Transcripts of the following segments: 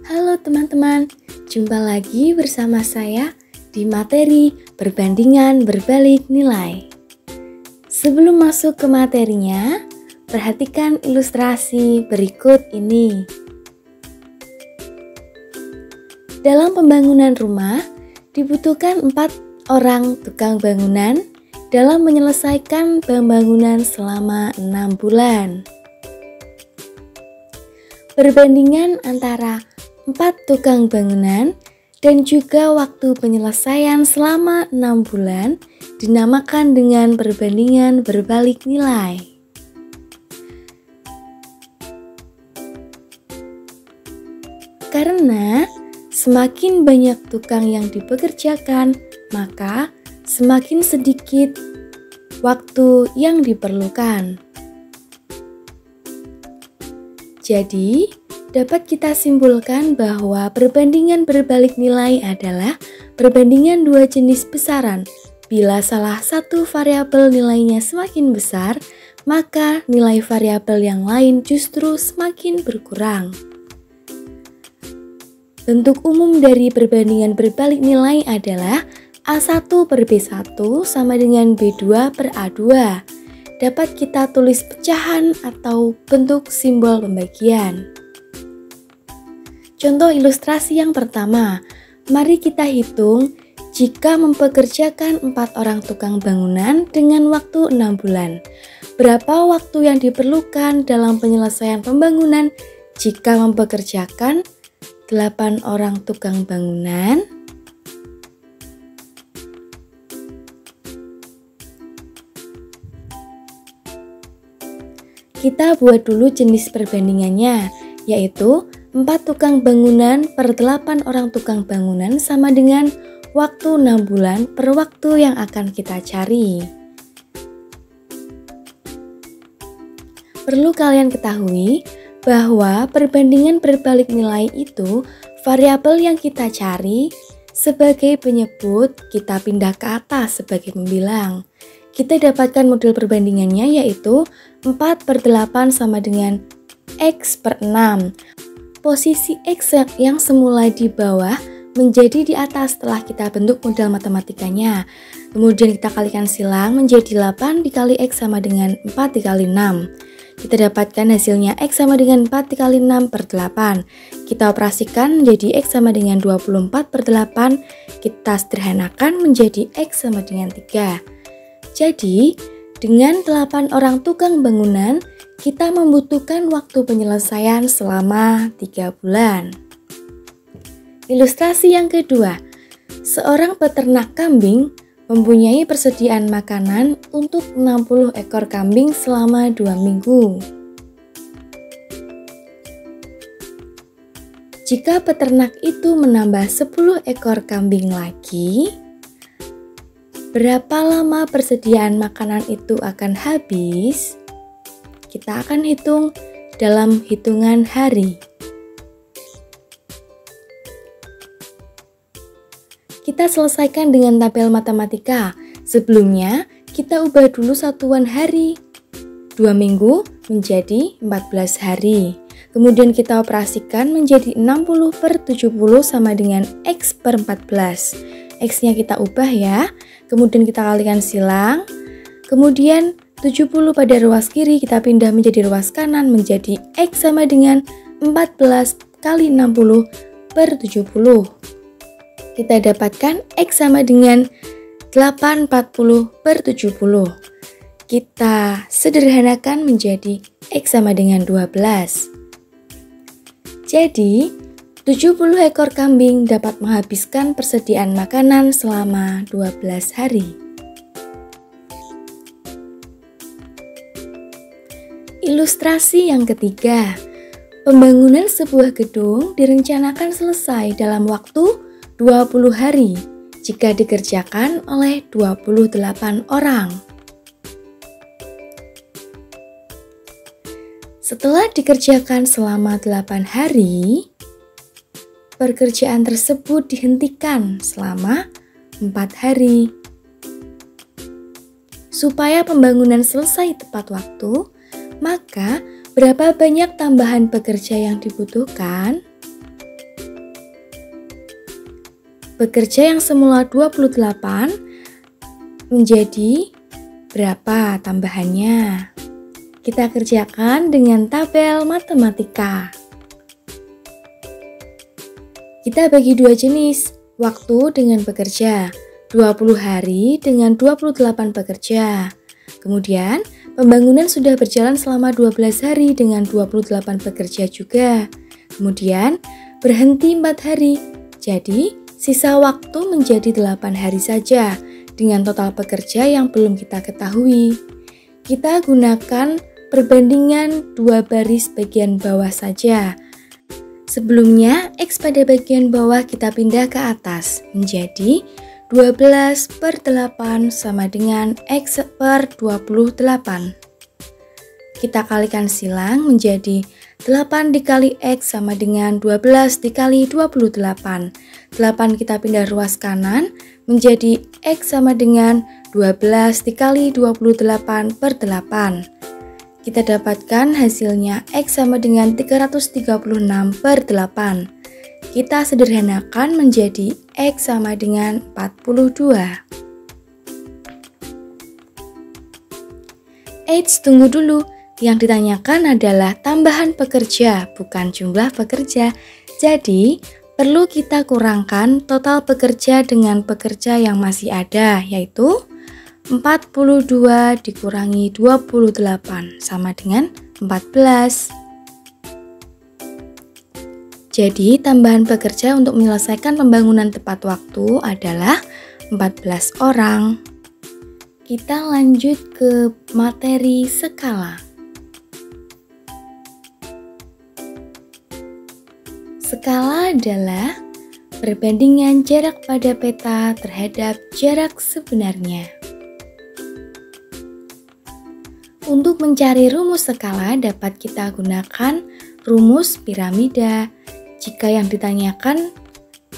Halo teman-teman, jumpa lagi bersama saya di materi perbandingan berbalik nilai. Sebelum masuk ke materinya, perhatikan ilustrasi berikut ini. Dalam pembangunan rumah, dibutuhkan 4 orang tukang bangunan dalam menyelesaikan pembangunan selama 6 bulan. Perbandingan antara 4 tukang bangunan dan juga waktu penyelesaian selama 6 bulan dinamakan dengan perbandingan berbalik nilai. Karena semakin banyak tukang yang dipekerjakan, maka semakin sedikit waktu yang diperlukan. Jadi, dapat kita simpulkan bahwa perbandingan berbalik nilai adalah perbandingan dua jenis besaran. Bila salah satu variabel nilainya semakin besar, maka nilai variabel yang lain justru semakin berkurang. Bentuk umum dari perbandingan berbalik nilai adalah A1 per B1 sama dengan B2 per A2. Dapat kita tulis pecahan atau bentuk simbol pembagian. Contoh ilustrasi yang pertama, mari kita hitung jika mempekerjakan 4 orang tukang bangunan dengan waktu 6 bulan. Berapa waktu yang diperlukan dalam penyelesaian pembangunan jika mempekerjakan 8 orang tukang bangunan? Kita buat dulu jenis perbandingannya, yaitu 4 tukang bangunan per 8 orang tukang bangunan sama dengan waktu 6 bulan per waktu yang akan kita cari. Perlu kalian ketahui bahwa perbandingan berbalik nilai itu variabel yang kita cari sebagai penyebut, kita pindah ke atas sebagai pembilang. Kita dapatkan model perbandingannya yaitu 4 per 8 sama dengan X per 6. Posisi X yang semula di bawah menjadi di atas setelah kita bentuk model matematikanya. Kemudian kita kalikan silang menjadi 8 dikali X sama dengan 4 dikali 6. Kita dapatkan hasilnya X sama dengan 4 dikali 6 per 8. Kita operasikan menjadi X sama dengan 24 per 8. Kita sederhanakan menjadi X sama dengan 3. Jadi, dengan 8 orang tukang bangunan, kita membutuhkan waktu penyelesaian selama 3 bulan. Ilustrasi yang kedua, seorang peternak kambing mempunyai persediaan makanan untuk 60 ekor kambing selama 2 minggu. Jika peternak itu menambah 10 ekor kambing lagi, berapa lama persediaan makanan itu akan habis? Kita akan hitung dalam hitungan hari. Kita selesaikan dengan tabel matematika. Sebelumnya, kita ubah dulu satuan hari. 2 minggu menjadi 14 hari. Kemudian kita operasikan menjadi 60 per 70 sama dengan X per 14. X-nya kita ubah ya. Kemudian kita kalikan silang. Kemudian 70 pada ruas kiri kita pindah menjadi ruas kanan menjadi X sama dengan 14 kali 60 per 70. Kita dapatkan X sama dengan 840 per 70. Kita sederhanakan menjadi X sama dengan 12. Jadi, 70 ekor kambing dapat menghabiskan persediaan makanan selama 12 hari. Ilustrasi yang ketiga, pembangunan sebuah gedung direncanakan selesai dalam waktu 20 hari jika dikerjakan oleh 28 orang. Setelah dikerjakan selama 8 hari, pekerjaan tersebut dihentikan selama 4 hari. Supaya pembangunan selesai tepat waktu, maka berapa banyak tambahan pekerja yang dibutuhkan? Pekerja yang semula 28 menjadi berapa tambahannya? Kita kerjakan dengan tabel matematika. Kita bagi dua jenis, waktu dengan pekerja, 20 hari dengan 28 pekerja. Kemudian, pembangunan sudah berjalan selama 12 hari dengan 28 pekerja juga. Kemudian, berhenti 4 hari. Jadi, sisa waktu menjadi 8 hari saja dengan total pekerja yang belum kita ketahui. Kita gunakan perbandingan dua baris bagian bawah saja. Sebelumnya, X pada bagian bawah kita pindah ke atas menjadi 12/8 sama dengan X per 28. Kita kalikan silang menjadi 8 dikali X sama dengan 12 dikali 28. 8 kita pindah ruas kanan menjadi X sama dengan 12 dikali 28 per 8. Kita dapatkan hasilnya X sama dengan 336 per 8. Kita sederhanakan menjadi X sama dengan 42. Eits, tunggu dulu. Yang ditanyakan adalah tambahan pekerja, bukan jumlah pekerja. Jadi, perlu kita kurangkan total pekerja dengan pekerja yang masih ada, yaitu 42 dikurangi 28 sama dengan 14. Jadi, tambahan pekerja untuk menyelesaikan pembangunan tepat waktu adalah 14 orang. Kita lanjut ke materi skala. Skala adalah perbandingan jarak pada peta terhadap jarak sebenarnya. Untuk mencari rumus skala dapat kita gunakan rumus piramida. Jika yang ditanyakan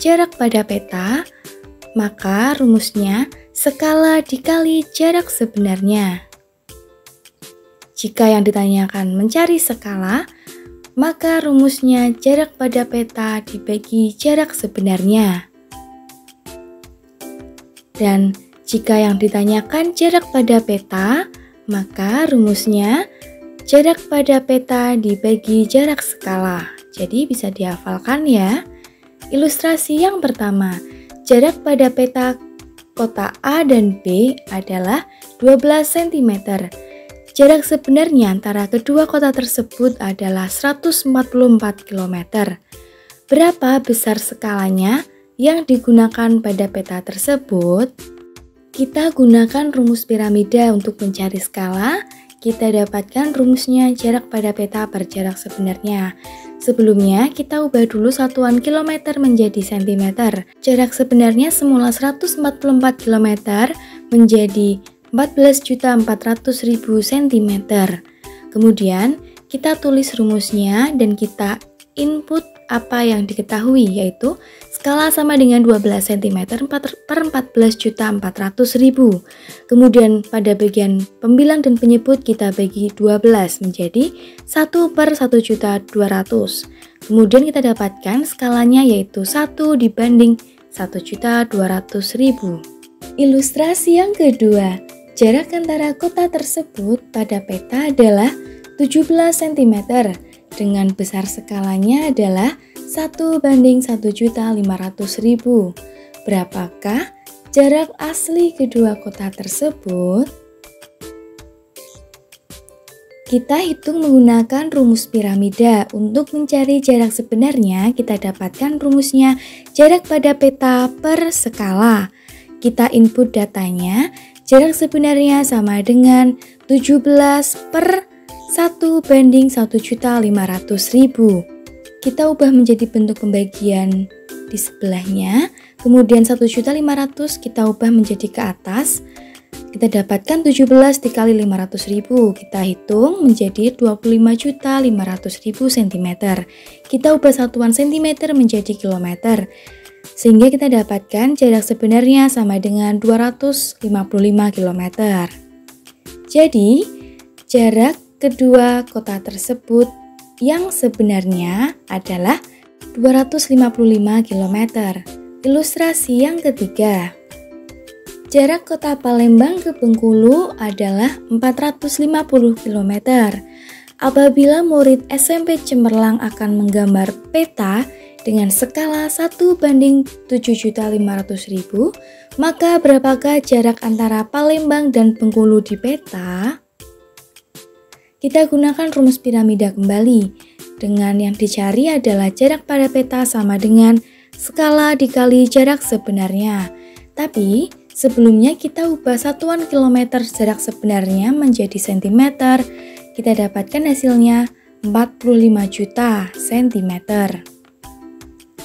jarak pada peta, maka rumusnya skala dikali jarak sebenarnya. Jika yang ditanyakan mencari skala, maka rumusnya jarak pada peta dibagi jarak sebenarnya. Dan jika yang ditanyakan jarak pada peta, maka rumusnya jarak pada peta dibagi jarak skala. Jadi bisa dihafalkan ya. Ilustrasi yang pertama, jarak pada peta kota A dan B adalah 12 cm. Jarak sebenarnya antara kedua kota tersebut adalah 144 km. Berapa besar skalanya yang digunakan pada peta tersebut? Kita gunakan rumus piramida untuk mencari skala. Kita dapatkan rumusnya jarak pada peta per jarak sebenarnya. Sebelumnya, kita ubah dulu satuan kilometer menjadi cm. Jarak sebenarnya semula 144 km menjadi 14.400.000 cm. Kemudian kita tulis rumusnya dan kita input apa yang diketahui, yaitu skala sama dengan 12 cm per 14.400.000. Kemudian pada bagian pembilang dan penyebut kita bagi 12 menjadi 1 per 1.200. Kemudian kita dapatkan skalanya yaitu 1 dibanding 1.200.000. Ilustrasi yang kedua, jarak antara kota tersebut pada peta adalah 17 cm dengan besar skalanya adalah 1 banding 1.500.000. Berapakah jarak asli kedua kota tersebut? Kita hitung menggunakan rumus piramida. Untuk mencari jarak sebenarnya, kita dapatkan rumusnya jarak pada peta per skala. Kita input datanya. Jarak sebenarnya sama dengan 17 per 1 banding 1.500.000. Kita ubah menjadi bentuk pembagian di sebelahnya. Kemudian 1.500.000 kita ubah menjadi ke atas. Kita dapatkan 17 dikali 500.000. Kita hitung menjadi 25.500.000 cm. Kita ubah satuan cm menjadi kilometer. Sehingga kita dapatkan jarak sebenarnya sama dengan 255 km. Jadi, jarak kedua kota tersebut yang sebenarnya adalah 255 km. Ilustrasi yang ketiga. Jarak kota Palembang ke Bengkulu adalah 450 km. Apabila murid SMP Cemerlang akan menggambar peta dengan skala 1:7.500.000, maka berapakah jarak antara Palembang dan Bengkulu di peta? Kita gunakan rumus piramida kembali. Dengan yang dicari adalah jarak pada peta sama dengan skala dikali jarak sebenarnya. Tapi sebelumnya kita ubah satuan kilometer jarak sebenarnya menjadi cm. Kita dapatkan hasilnya 45 juta cm.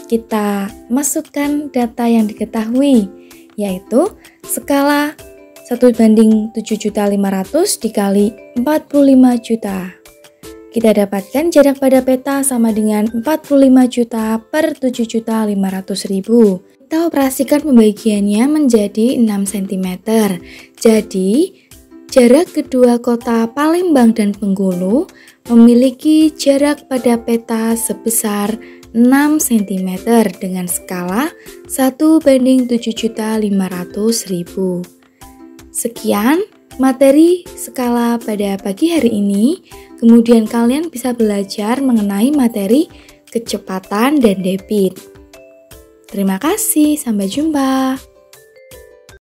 Kita masukkan data yang diketahui, yaitu skala 1:7.500 dikali 45 juta. Kita dapatkan jarak pada peta sama dengan 45 juta per 7.500.000. Kita operasikan pembagiannya menjadi 6 cm. Jadi, jarak kedua kota Palembang dan Bengkulu memiliki jarak pada peta sebesar 6 cm dengan skala 1:7.500.000. Sekian materi skala pada pagi hari ini. Kemudian kalian bisa belajar mengenai materi kecepatan dan debit. Terima kasih, sampai jumpa.